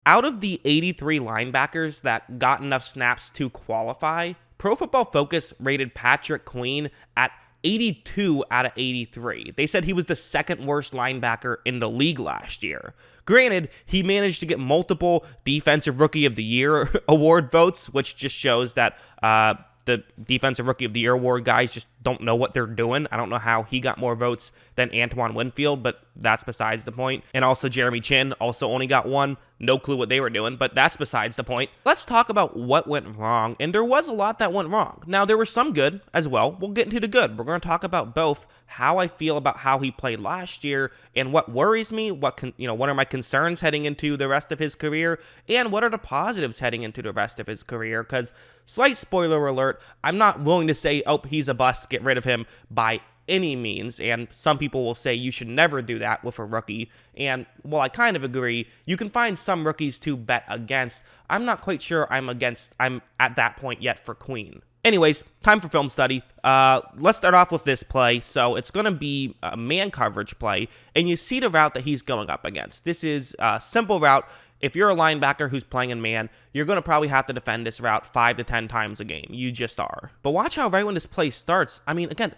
Out of the 83 linebackers that got enough snaps to qualify, Pro Football Focus rated Patrick Queen at 82 out of 83. They said he was the second worst linebacker in the league last year. Granted, he managed to get multiple Defensive Rookie of the Year award votes, which just shows that the Defensive Rookie of the Year award guys just don't know what they're doing. I don't know how he got more votes than Antoine Winfield, but that's besides the point. And also Jeremy Chin also only got one. No clue what they were doing, but that's besides the point. Let's talk about what went wrong, and there was a lot that went wrong. Now, there was some good as well. We'll get into the good. We're going to talk about both how I feel about how he played last year and what worries me, what are my concerns heading into the rest of his career, and what are the positives heading into the rest of his career, because slight spoiler alert, I'm not willing to say, oh, he's a bust, get rid of him by any means, and some people will say you should never do that with a rookie, and while I kind of agree, you can find some rookies to bet against. I'm not quite sure I'm at that point yet for Queen. Anyways, time for film study. Let's start off with this play. So it's going to be a man coverage play, and you see the route that he's going up against. This is a simple route. If you're a linebacker who's playing in man, you're going to probably have to defend this route 5 to 10 times a game. You just are. But watch how right when this play starts, I mean, again,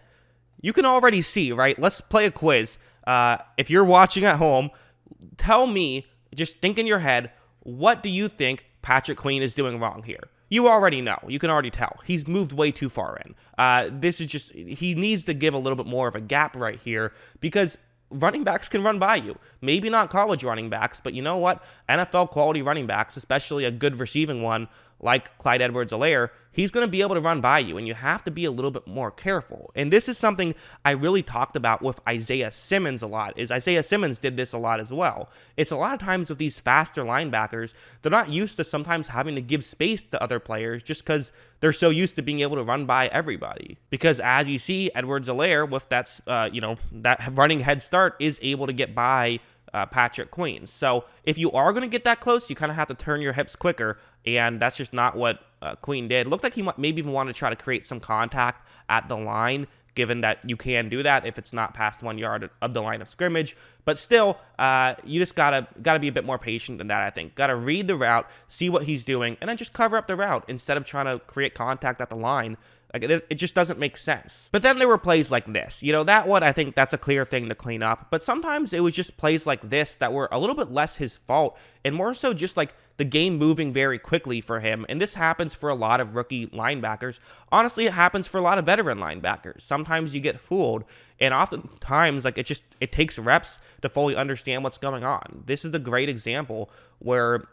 you can already see, right? Let's play a quiz. If you're watching at home, tell me, just think in your head, what do you think Patrick Queen is doing wrong here? You already know. You can already tell. He's moved way too far in. He needs to give a little bit more of a gap right here because running backs can run by you. Maybe not college running backs, but you know what? NFL quality running backs, especially a good receiving one like Clyde Edwards-Helaire, he's going to be able to run by you, and you have to be a little bit more careful. And this is something I really talked about with Isaiah Simmons a lot, is Isaiah Simmons did this a lot as well. It's a lot of times with these faster linebackers, they're not used to sometimes having to give space to other players just because they're so used to being able to run by everybody. Because as you see, Edwards-Helaire with that running head start is able to get by Patrick Queen. So if you are going to get that close, you kind of have to turn your hips quicker, and that's just not what Queen did. It looked like he maybe even wanted to try to create some contact at the line, given that you can do that if it's not past 1 yard of the line of scrimmage. But still, you just gotta be a bit more patient than that, I think. Gotta read the route, see what he's doing, and then just cover up the route instead of trying to create contact at the line. Like, it just doesn't make sense. But then there were plays like this. That one, I think that's a clear thing to clean up. But sometimes it was just plays like this that were a little bit less his fault and more so just like the game moving very quickly for him. And this happens for a lot of rookie linebackers. Honestly, it happens for a lot of veteran linebackers. Sometimes you get fooled, and oftentimes it takes reps to fully understand what's going on. This is a great example where,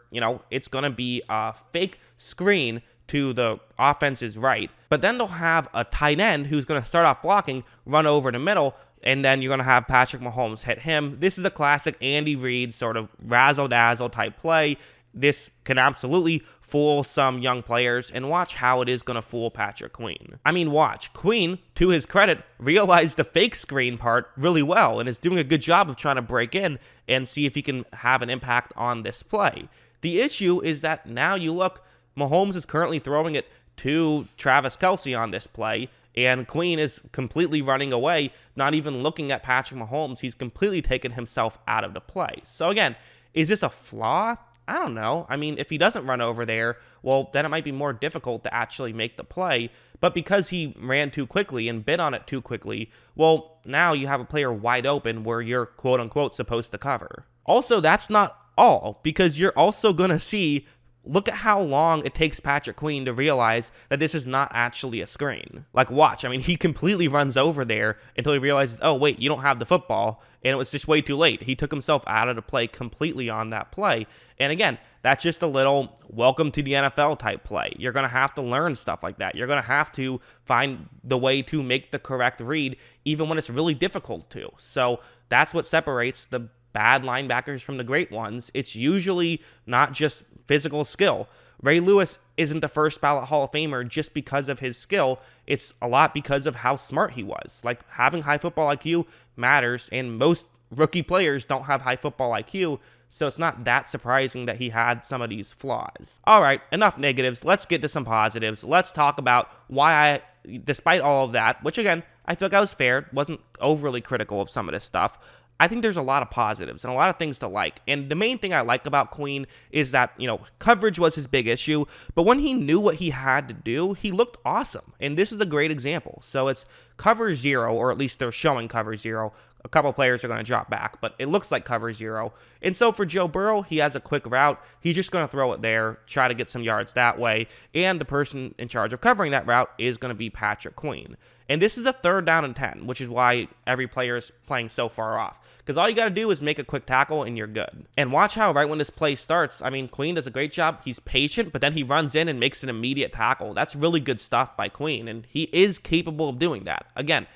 it's going to be a fake screen to the offense's right, but then they'll have a tight end who's going to start off blocking, run over the middle, and then you're going to have Patrick Mahomes hit him. This is a classic Andy Reid sort of razzle-dazzle type play. This can absolutely fool some young players, and watch how it is going to fool Patrick Queen. I mean, watch. Queen, to his credit, realized the fake screen part really well and is doing a good job of trying to break in and see if he can have an impact on this play. The issue is that now you look, Mahomes is currently throwing it to Travis Kelce on this play, and Queen is completely running away, not even looking at Patrick Mahomes. He's completely taken himself out of the play. So again, is this a flaw? I don't know. I mean, if he doesn't run over there, well, then it might be more difficult to actually make the play. But because he ran too quickly and bid on it too quickly, well, now you have a player wide open where you're quote-unquote supposed to cover. Also, that's not all, because you're also going to see, look at how long it takes Patrick Queen to realize that this is not actually a screen. Like, watch. I mean, he completely runs over there until he realizes, oh, wait, you don't have the football, and it was just way too late. He took himself out of the play completely on that play. And again, that's just a little welcome to the NFL type play. You're going to have to learn stuff like that. You're going to have to find the way to make the correct read, even when it's really difficult to. So that's what separates the bad linebackers from the great ones. It's usually not just physical skill. Ray Lewis isn't the first ballot Hall of Famer just because of his skill. It's a lot because of how smart he was. Like, having high football IQ matters, and most rookie players don't have high football IQ, so it's not that surprising that he had some of these flaws. All right, enough negatives. Let's get to some positives. Let's talk about why despite all of that, which again, I feel like I was fair, wasn't overly critical of some of this stuff, I think there's a lot of positives and a lot of things to like. And the main thing I like about Queen is that, coverage was his big issue, but when he knew what he had to do, he looked awesome. And this is a great example. So it's cover 0, or at least they're showing cover 0. A couple players are going to drop back, but it looks like cover 0. And so for Joe Burrow, he has a quick route. He's just going to throw it there, try to get some yards that way. And the person in charge of covering that route is going to be Patrick Queen. And this is a 3rd down and 10, which is why every player is playing so far off. Because all you got to do is make a quick tackle and you're good. And watch how right when this play starts, Queen does a great job. He's patient, but then he runs in and makes an immediate tackle. That's really good stuff by Queen, and he is capable of doing that. Again,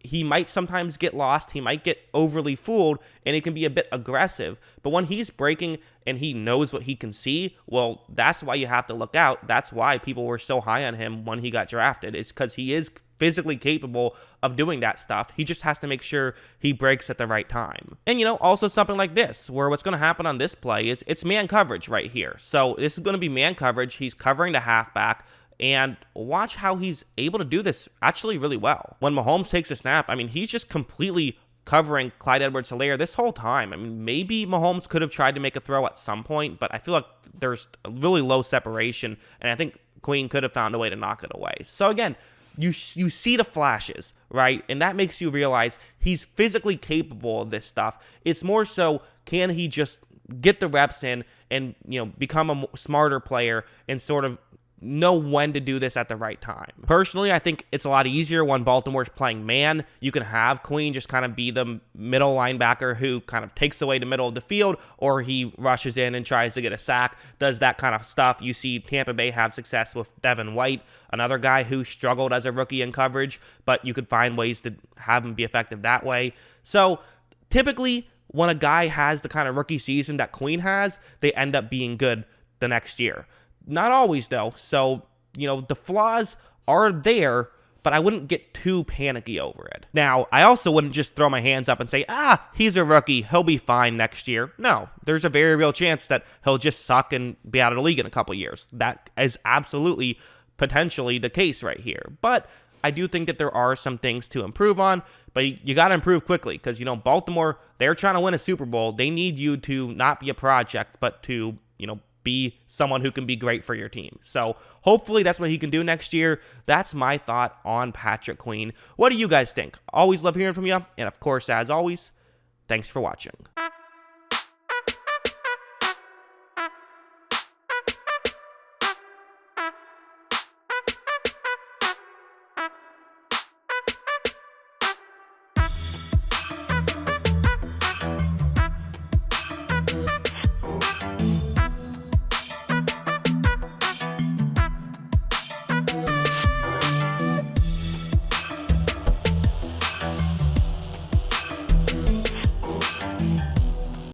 he might sometimes get lost, he might get overly fooled, and it can be a bit aggressive. But when he's breaking and he knows what he can see, well, that's why you have to look out. That's why people were so high on him when he got drafted, is because he is physically capable of doing that stuff. He just has to make sure he breaks at the right time. And, also something like this, where what's going to happen on this play is it's man coverage right here. So this is going to be man coverage. He's covering the halfback. And watch how he's able to do this actually really well. When Mahomes takes a snap, he's just completely covering Clyde Edwards-Helaire this whole time. Maybe Mahomes could have tried to make a throw at some point, but I feel like there's a really low separation, and I think Queen could have found a way to knock it away. So again, you see the flashes, right? And that makes you realize he's physically capable of this stuff. It's more so, can he just get the reps in and, become a smarter player and sort of know when to do this at the right time. Personally, I think it's a lot easier when Baltimore's playing man. You can have Queen just kind of be the middle linebacker who kind of takes away the middle of the field, or he rushes in and tries to get a sack, does that kind of stuff. You see Tampa Bay have success with Devin White, another guy who struggled as a rookie in coverage, but you could find ways to have him be effective that way. So typically, when a guy has the kind of rookie season that Queen has, they end up being good the next year. Not always, though. So, the flaws are there, but I wouldn't get too panicky over it. Now, I also wouldn't just throw my hands up and say, he's a rookie, he'll be fine next year. No, there's a very real chance that he'll just suck and be out of the league in a couple years. That is absolutely potentially the case right here. But I do think that there are some things to improve on, but you got to improve quickly because, Baltimore, they're trying to win a Super Bowl. They need you to not be a project, but to, be someone who can be great for your team. So hopefully that's what he can do next year. That's my thought on Patrick Queen. What do you guys think? Always love hearing from you. And of course, as always, thanks for watching.